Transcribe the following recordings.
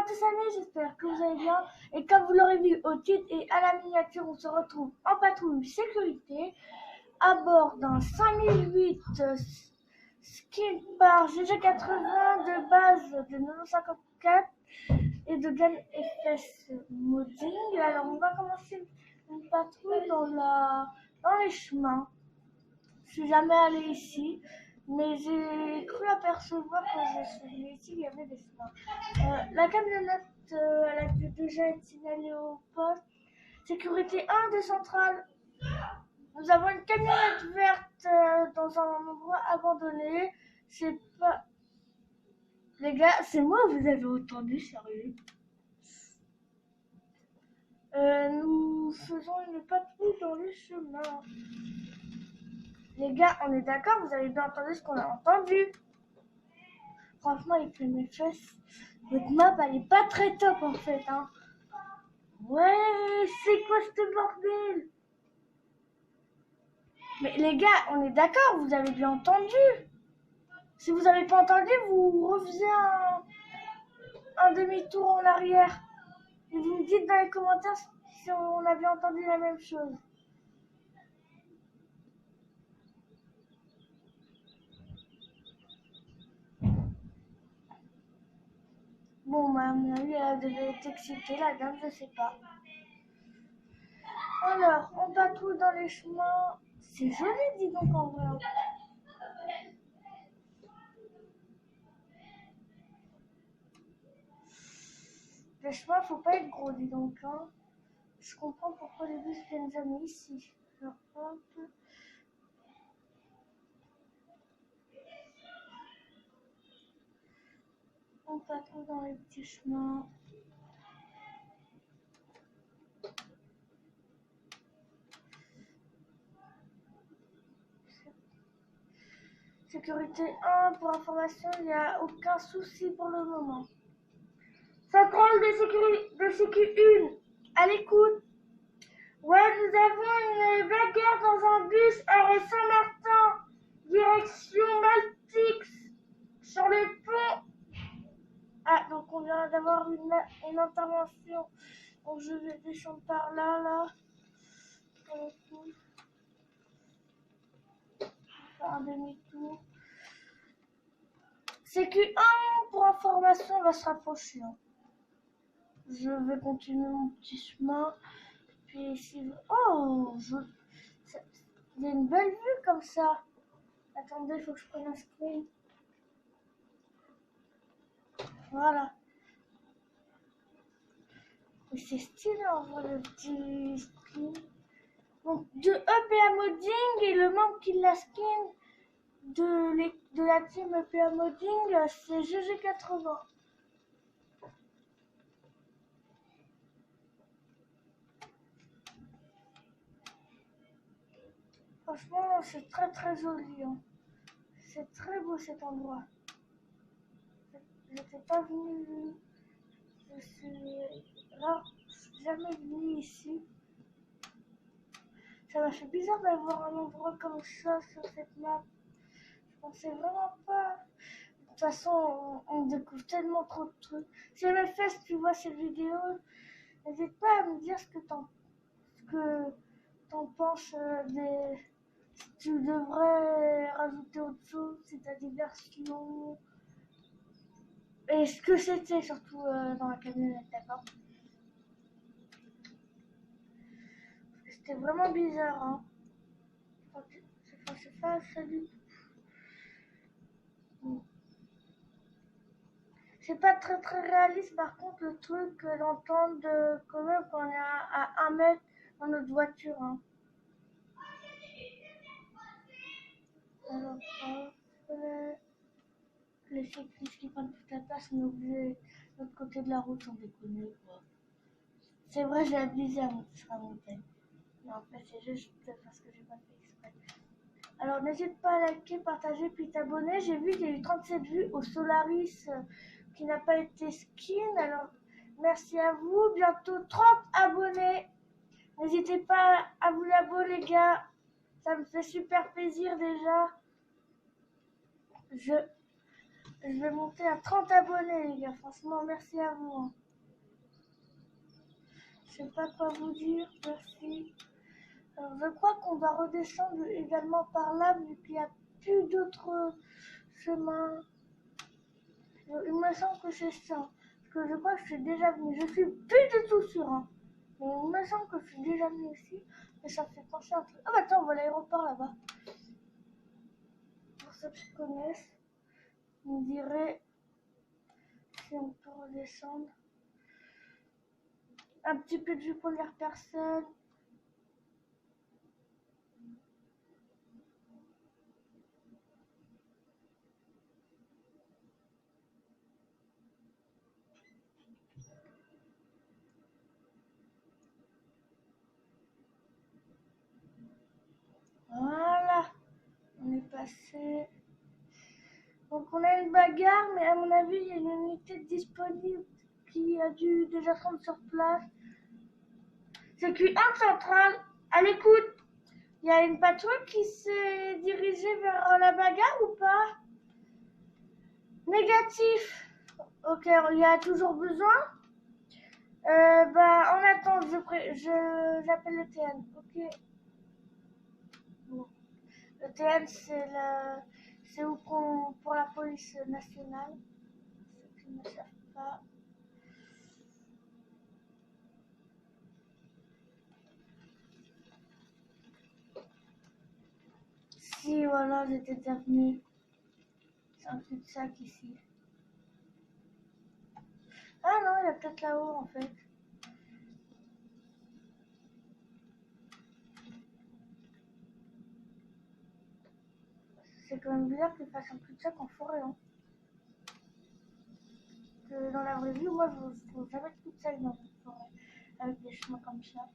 à tous amis, j'espère que vous allez bien. Et comme vous l'aurez vu au titre et à la miniature, on se retrouve en patrouille sécurité à bord d'un 5008 skin par GG80 de base de 954 et de Gun FS Modding. Alors on va commencer une patrouille dans les chemins. Je suis jamais allée ici, mais j'ai cru apercevoir quand je suis venue ici, il y avait des chemins. La camionnette, elle a dû déjà être signalée au poste. Sécurité 1 de Centrale. Nous avons une camionnette verte dans un endroit abandonné. C'est pas... Les gars, c'est moi, vous avez entendu, sérieux. Nous faisons une patrouille dans les chemins. Les gars, on est d'accord, vous avez bien entendu ce qu'on a entendu. Franchement, il fait mes fesses. Votre map, elle est pas très top en fait. Hein. Ouais, c'est quoi ce bordel? Mais les gars, on est d'accord, vous avez bien entendu. Si vous avez pas entendu, vous refaisez un demi-tour en arrière. Et vous me dites dans les commentaires si on a bien entendu la même chose. Bon, à mon avis, elle devait être excitée, la dame, je sais pas. Alors, on patrouille dans les chemins. C'est joli, dis donc, en vrai. Les chemins, faut pas être gros, dis donc. Hein. Je comprends pourquoi les bus viennent jamais ici. Alors, hop. On patrouille dans les petits chemins. Sécurité 1, pour information, il n'y a aucun souci pour le moment. Centrale de sécu 1, à l'écoute. Ouais, nous avons une bagarre dans un bus à Saint-Martin, direction Maltix, sur le pont. Ah, donc on vient d'avoir une intervention. Donc je vais descendre par là. Faire un demi-tour. Sécu 1, pour information, on va se rapprocher. Hein. Je vais continuer mon petit chemin. Puis ici, oh, il y a une belle vue comme ça. Attendez, il faut que je prenne un screen. Voilà. Mais c'est stylé en vrai le petit skin. Donc de EPA Modding et le membre qui l'a skin de la team EPA Modding, c'est GG80. Franchement, c'est très joli. Hein. C'est très beau cet endroit. J'étais pas venue. Je suis jamais venue ici. Ça m'a fait bizarre d'avoir un endroit comme ça sur cette map. Je pensais vraiment pas. De toute façon, on découvre tellement trop de trucs. Si MFS, tu vois cette vidéo, n'hésite pas à me dire ce que t'en penses tu devrais rajouter autre chose, c'est ta diversion. Et ce que c'était surtout dans la camionnette, d'accord? C'était vraiment bizarre, hein. C'est pas ça du tout. C'est pas très réaliste, par contre, le truc d'entendre quand même quand on est à 1 mètre dans notre voiture. Hein. Alors, les cyclistes qui prennent toute la place, on est obligé de l'autre côté de la route sans déconner. Quoi. C'est vrai, j'ai abusé à monter sur la montagne. Mais en fait, c'est juste parce que j'ai pas fait exprès. Alors, n'hésite pas à liker, partager, puis t'abonner. J'ai vu qu'il y a eu 37 vues au Solaris qui n'a pas été skin. Alors, merci à vous. Bientôt 30 abonnés. N'hésitez pas à vous abonner, les gars. Ça me fait super plaisir déjà. Je vais monter à 30 abonnés, les gars. Franchement, merci à vous. Hein. Je sais pas quoi vous dire. Merci. Alors, je crois qu'on va redescendre également par là, vu qu'il n'y a plus d'autres chemins. Il me semble que c'est ça. Parce que je crois que je suis déjà venu. Je suis plus du tout sûre. Hein. Mais il me semble que je suis déjà venu ici. Et ça me fait penser à un truc. Ah bah attends, on voit l'aéroport là-bas. Pour ceux qui connaissent, on dirait si on peut redescendre. Un petit peu de vue première personne. Voilà, on est passé. Donc on a une bagarre, mais à mon avis, il y a une unité disponible qui a dû déjà se rendre sur place. C'est Q1 centrale. À l'écoute, il y a une patrouille qui s'est dirigée vers la bagarre ou pas? Négatif. Ok, il y a toujours besoin. Bah, en attente, j'appelle le TN. Ok. Bon. Le TN, c'est où pour la police nationale. Ceux qui ne savent pas. Si, voilà, j'étais déjà venue. C'est un cul-de-sac ici. Ah non, il y a peut-être là-haut en fait. C'est quand même bizarre qu'il fasse un cul-de-sac en forêt. Hein. Que dans la vraie vie, moi je trouve jamais de cul-de-sac dans une forêt. Avec des chemins comme ça.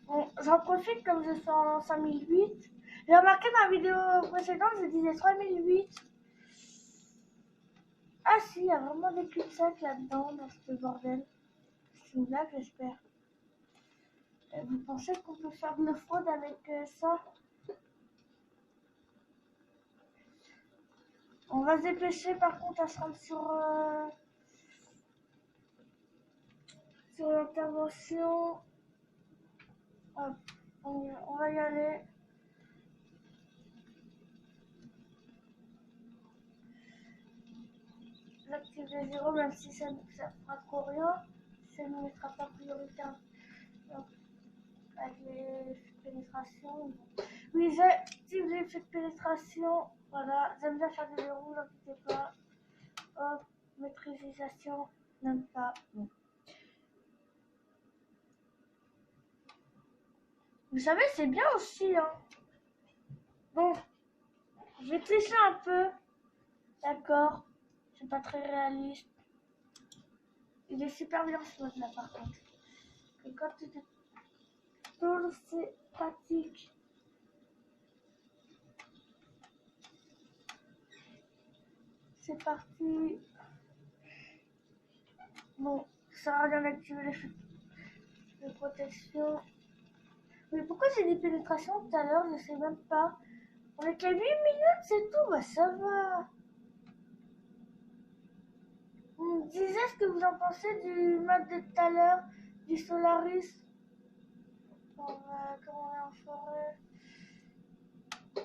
Bon, j'en profite comme je suis en 5008. J'ai remarqué dans la vidéo précédente, je disais 3008. Ah si, il y a vraiment des cul-de-sac là-dedans, dans ce bordel. C'est une blague, j'espère. Vous pensez qu'on peut faire de la fraude avec ça? On va se dépêcher par contre à se rendre sur l'intervention. Hop, on va y aller. J'activerai 0 même si ça ne fera trop rien. Ça ne mettra pas prioritaire. Donc, avec les pénétrations. Oui, j'active l'effet de pénétration. Voilà, j'aime bien faire des verrous, n'inquiétez pas. Hop, maîtrisation, même pas. Bon. Vous savez, c'est bien aussi. Hein. Bon, je vais tricher un peu. D'accord. C'est pas très réaliste. Il est super bien ce mode là par contre. Et quand tu te tournes, c'est pratique. C'est parti. Bon, ça a rien d'activer les chutes de protection. Mais pourquoi j'ai des pénétrations tout à l'heure? Je sais même pas. On est qu'à 8 minutes, c'est tout. Bah ça va. Vous me disiez ce que vous en pensez du mode de tout à l'heure, du Solaris. Quand on est en forêt.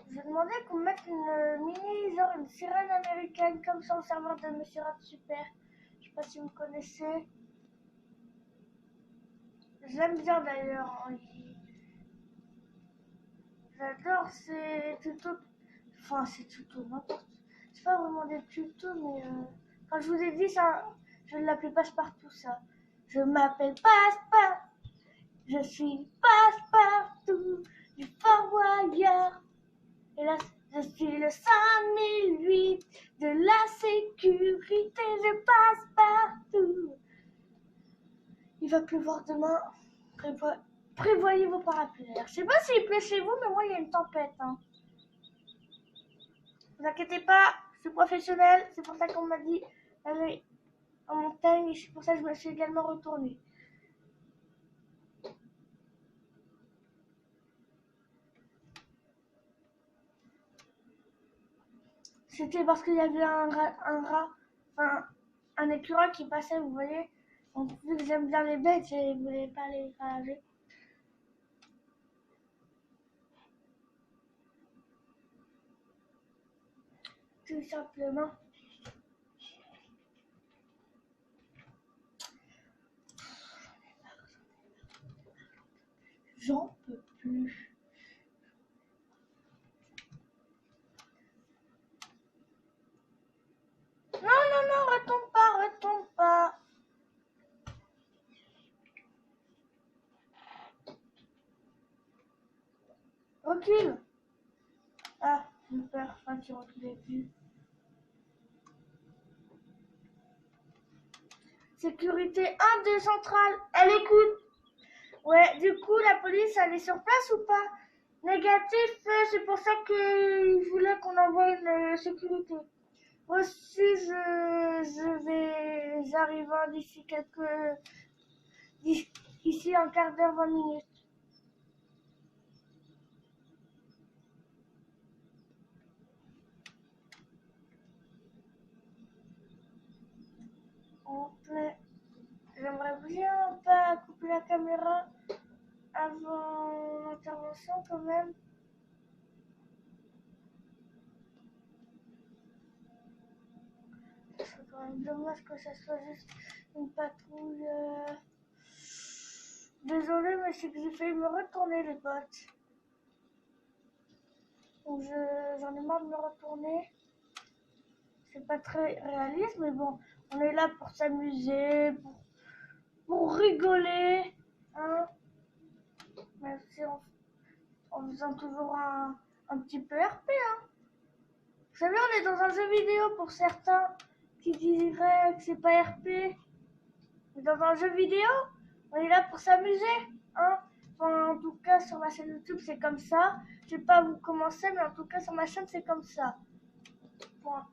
Je demandais qu'on mette une mini, genre une sirène américaine comme ça au serveur de Monsieur Rat Super. Je sais pas si vous connaissez. J'aime bien d'ailleurs. Hein. J'adore ces tutos. Enfin, ces tutos, n'importe. C'est pas vraiment des tutos, mais quand je vous ai dit ça, je l'appelais Passe-Partout ça. Je m'appelle Passe-Partout. Je suis Passe-Partout du Fort Boyard. Et là, je suis le 5008 de la sécurité. Je passe partout. Il va pleuvoir demain. Prévoyez vos parapluies. Je sais pas s'il pleut chez vous, mais moi, il y a une tempête. Hein. Ne vous inquiétez pas, je suis professionnelle. C'est pour ça qu'on m'a dit d'aller en montagne. Et c'est pour ça que je me suis également retournée. C'était parce qu'il y avait un rat, enfin un écureuil qui passait, vous voyez. Donc vu que j'aime bien les bêtes, je ne voulais pas les rager. Tout simplement. J'en peux plus. Non, non, non, retombe pas, retombe pas. Recule. Ah, j'ai peur, enfin tu reculais plus. Sécurité 1 de centrale, elle écoute. Ouais, du coup, la police, elle est sur place ou pas? Négatif, c'est pour ça qu'ils voulaient qu'on envoie une sécurité. Reçu, j'arrive d'ici un quart d'heure, 20 minutes. J'aimerais bien pas couper la caméra avant l'intervention quand même. C'est quand même dommage que ça soit juste une patrouille. Désolée, mais c'est que j'ai failli me retourner les potes. Donc j'en ai marre de me retourner. C'est pas très réaliste, mais bon, on est là pour s'amuser, pour rigoler, hein. Même si en faisant toujours un petit peu RP, hein. Vous savez, on est dans un jeu vidéo pour certains qui diraient que c'est pas RP. Mais dans un jeu vidéo, on est là pour s'amuser, hein. Enfin, en tout cas, sur ma chaîne YouTube, c'est comme ça. Je sais pas vous comment c'est, mais en tout cas, sur ma chaîne, c'est comme ça. Point.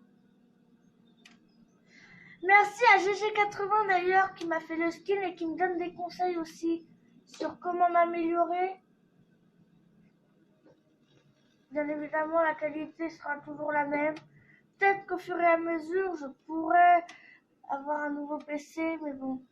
Merci à GG80 d'ailleurs qui m'a fait le skin et qui me donne des conseils aussi sur comment m'améliorer. Bien évidemment, la qualité sera toujours la même. Peut-être qu'au fur et à mesure, je pourrais avoir un nouveau PC, mais bon.